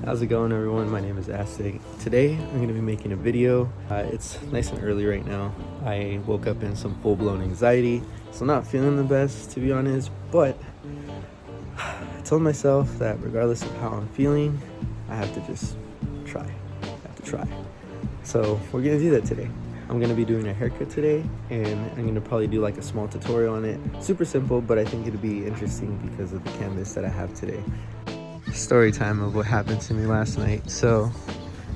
How's it going, everyone? My name is Astig. Today I'm going to be making a video. It's nice and early right now. I woke up in some full-blown anxiety, so not feeling the best, to be honest, but I told myself that regardless of how I'm feeling, I have to just try. I have to try. So we're going to do that today. I'm going to be doing a haircut today, and I'm going to probably do like a small tutorial on it. Super simple, but I think it'll be interesting because of the canvas that I have today. Story time of what happened to me last night. So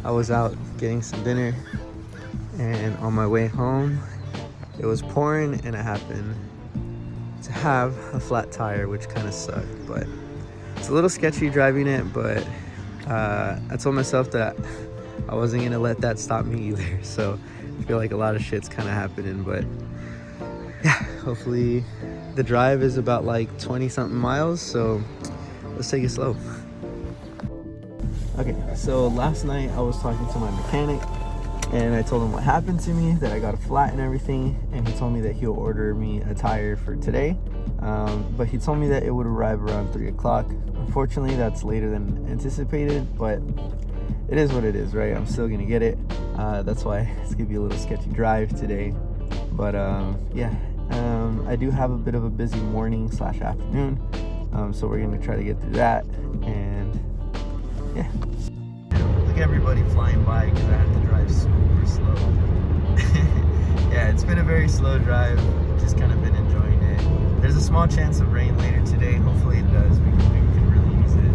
I was out getting some dinner, and on my way home it was pouring, and I happened to have a flat tire, which kind of sucked, but it's a little sketchy driving it. But I told myself that I wasn't gonna let that stop me either. So I feel like a lot of shit's kind of happening, but yeah, hopefully the drive is about like 20 something miles, so let's take it slow. Okay, so last night I was talking to my mechanic, and I told him what happened to me, that I got a flat and everything, and he told me that he'll order me a tire for today, but he told me that it would arrive around 3 o'clock. Unfortunately, that's later than anticipated, but it is what it is, right? I'm still gonna get it. That's why it's gonna be a little sketchy drive today, but yeah, I do have a bit of a busy morning / afternoon, so we're gonna try to get through that. And yeah, look at everybody flying by because I have to drive super slow. Yeah, it's been a very slow drive, just kind of been enjoying it. There's a small chance of rain later today. Hopefully it does, because we can really use it.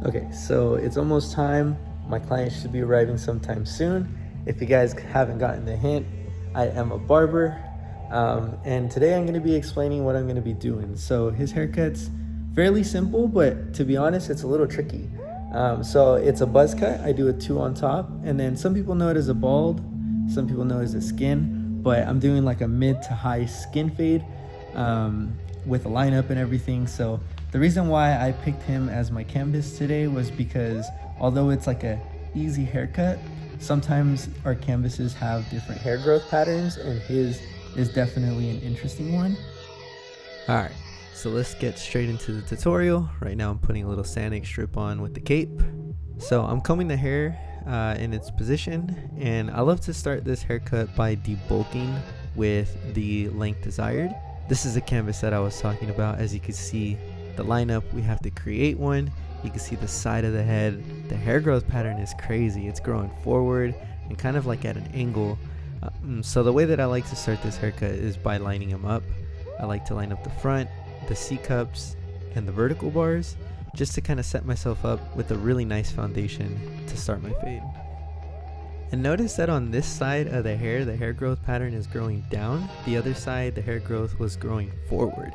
Okay, so it's almost time. My client should be arriving sometime soon. If you guys haven't gotten the hint, I am a barber, and today I'm going to be explaining what I'm going to be doing. So his haircut's fairly simple, but to be honest, it's a little tricky. So it's a buzz cut. I do a 2 on top, and then some people know it as a bald, some people know it as a skin, but I'm doing like a mid to high skin fade with a lineup and everything. So the reason why I picked him as my canvas today was because although it's like a easy haircut, sometimes our canvases have different hair growth patterns, and his is definitely an interesting one. All right, so let's get straight into the tutorial. Right now I'm putting a little sanding strip on with the cape. So I'm combing the hair in its position, and I love to start this haircut by debulking with the length desired. This is the canvas that I was talking about. As you can see, the lineup, we have to create one. You can see the side of the head. The hair growth pattern is crazy. It's growing forward and kind of like at an angle. So the way that I like to start this haircut is by lining them up. I like to line up the front, the C-cups, and the vertical bars, just to kind of set myself up with a really nice foundation to start my fade. And notice that on this side of the hair growth pattern is growing down. The other side, the hair growth was growing forward.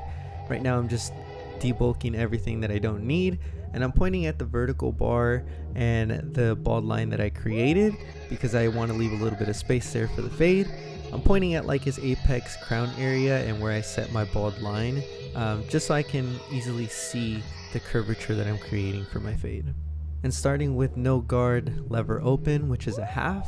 Right now I'm just debulking everything that I don't need, and I'm pointing at the vertical bar and the bald line that I created because I want to leave a little bit of space there for the fade. I'm pointing at like his apex crown area and where I set my bald line, just so I can easily see the curvature that I'm creating for my fade. And starting with no guard lever open, which is a half,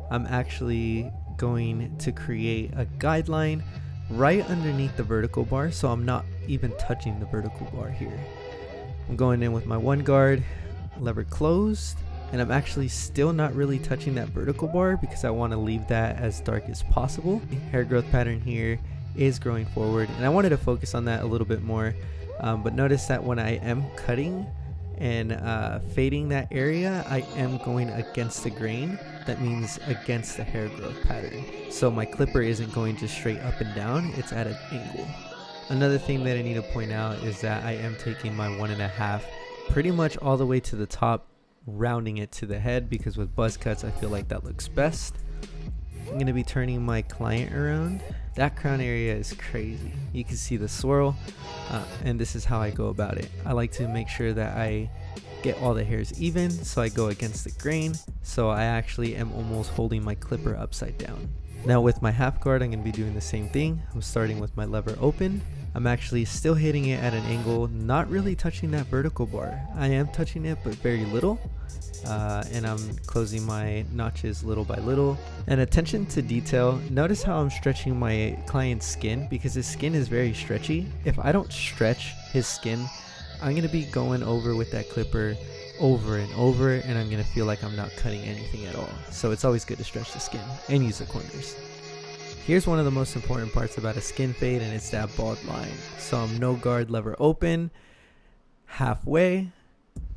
I'm actually going to create a guideline right underneath the vertical bar, so I'm not even touching the vertical bar here. I'm going in with my 1 guard, lever closed, and I'm actually still not really touching that vertical bar because I want to leave that as dark as possible. Hair growth pattern here is growing forward, and I wanted to focus on that a little bit more, but notice that when I am cutting and fading that area, I am going against the grain. That means against the hair growth pattern. So my clipper isn't going just straight up and down, it's at an angle. Another thing that I need to point out is that I am taking my 1.5 pretty much all the way to the top, rounding it to the head, because with buzz cuts I feel like that looks best. I'm going to be turning my client around. That crown area is crazy. You can see the swirl, and this is how I go about it. I like to make sure that I get all the hairs even, so I go against the grain, so I actually am almost holding my clipper upside down. Now with my half guard, I'm going to be doing the same thing. I'm starting with my lever open. I'm actually still hitting it at an angle, not really touching that vertical bar. I am touching it, but very little. And I'm closing my notches little by little. And attention to detail, notice how I'm stretching my client's skin, because his skin is very stretchy. If I don't stretch his skin, I'm going to be going over with that clipper over and over, and I'm going to feel like I'm not cutting anything at all. So it's always good to stretch the skin and use the corners. Here's one of the most important parts about a skin fade, and it's that bald line. So I'm no guard, lever open, halfway,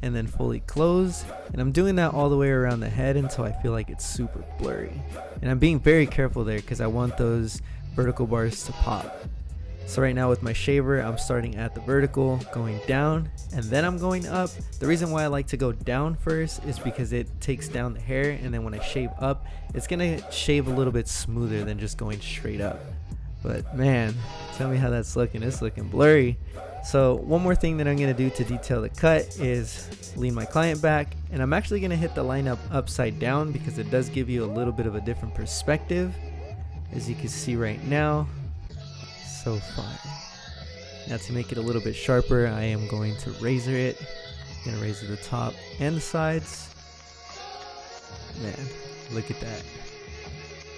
and then fully closed. And I'm doing that all the way around the head until I feel like it's super blurry. And I'm being very careful there because I want those vertical bars to pop. So right now with my shaver, I'm starting at the vertical, going down, and then I'm going up. The reason why I like to go down first is because it takes down the hair, and then when I shave up, it's gonna shave a little bit smoother than just going straight up. But man, tell me how that's looking. It's looking blurry. So one more thing that I'm gonna do to detail the cut is lean my client back, and I'm actually gonna hit the line up upside down because it does give you a little bit of a different perspective, as you can see right now. So fire. Now to make it a little bit sharper, I am going to razor it. I'm gonna razor the top and the sides. Man, look at that.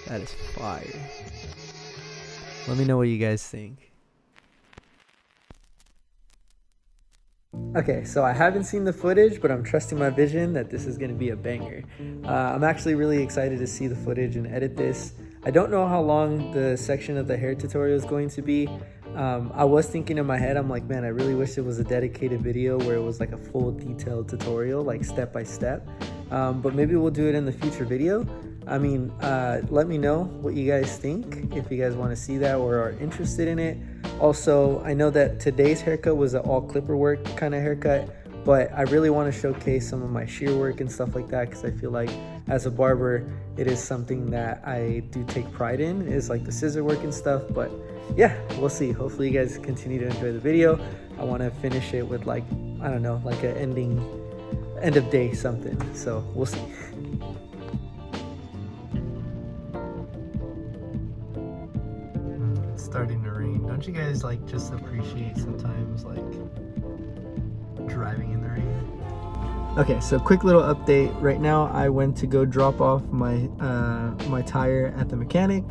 That is fire. Let me know what you guys think. Okay, so I haven't seen the footage, but I'm trusting my vision that this is going to be a banger. I'm actually really excited to see the footage and edit this. I don't know how long the section of the hair tutorial is going to be. I was thinking in my head, I'm like, man, I really wish it was a dedicated video where it was like a full detailed tutorial, like step by step. But maybe we'll do it in the future video. I mean, let me know what you guys think, if you guys want to see that or are interested in it. Also, I know that today's haircut was an all clipper work kind of haircut, but I really want to showcase some of my shear work and stuff like that, because I feel like as a barber, it is something that I do take pride in, is like the scissor work and stuff. But yeah, we'll see. Hopefully you guys continue to enjoy the video. I want to finish it with like, I don't know, like an end of day something. So we'll see. It's starting to rain. Don't you guys like just appreciate sometimes like driving in the rain? Okay, so quick little update. Right now I went to go drop off my my tire at the mechanic.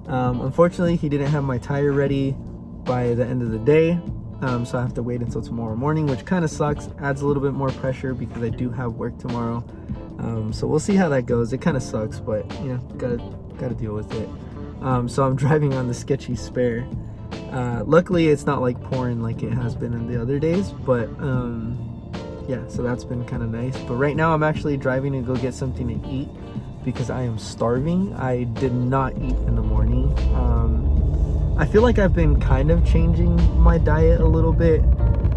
Unfortunately, he didn't have my tire ready by the end of the day, so I have to wait until tomorrow morning, which kind of sucks. Adds a little bit more pressure because I do have work tomorrow. So we'll see how that goes. It kind of sucks, but you know, gotta deal with it. So I'm driving on the sketchy spare. Luckily it's not like pouring like it has been in the other days, but yeah, so that's been kind of nice. But right now I'm actually driving to go get something to eat because I am starving. I did not eat in the morning. I feel like I've been kind of changing my diet a little bit,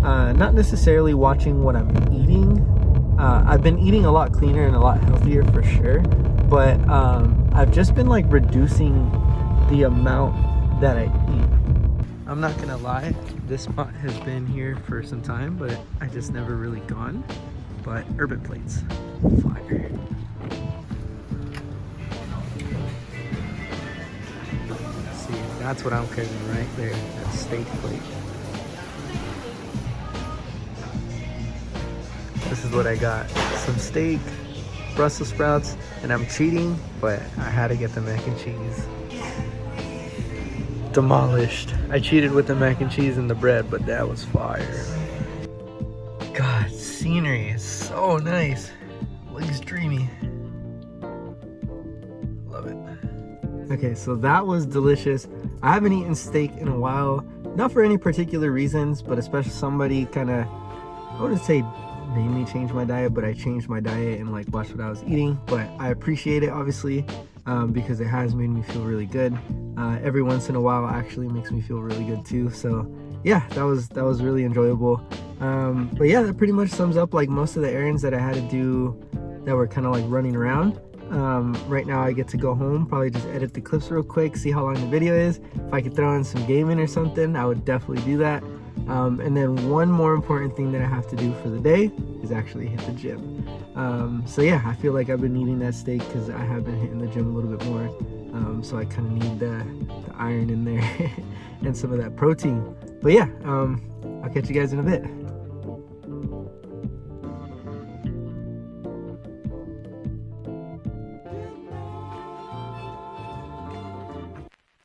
not necessarily watching what I'm eating. I've been eating a lot cleaner and a lot healthier for sure, but I've just been like reducing the amount that I eat. I'm not gonna lie, this spot has been here for some time, but I just never really gone. But urban plates, fire. See, that's what I'm craving right there, that steak plate. This is what I got, some steak, Brussels sprouts, and I'm cheating, but I had to get the mac and cheese. Demolished. I cheated with the mac and cheese and the bread, but that was fire. God, scenery is so nice. Looks dreamy. Love it. Okay, so that was delicious. I haven't eaten steak in a while, not for any particular reasons, but especially somebody kind of, I wouldn't say made me change my diet, but I changed my diet and like watched what I was eating. But I appreciate it, obviously, because it has made me feel really good. Every once in a while actually makes me feel really good too. So yeah, that was really enjoyable. But yeah, that pretty much sums up like most of the errands that I had to do that were kind of like running around. Right now I get to go home, probably just edit the clips real quick, see how long the video is. If I could throw in some gaming or something, I would definitely do that. And then one more important thing that I have to do for the day is actually hit the gym. So yeah, I feel like I've been needing that steak because I have been hitting the gym a little bit more. So I kind of need the iron in there and some of that protein. But yeah, I'll catch you guys in a bit.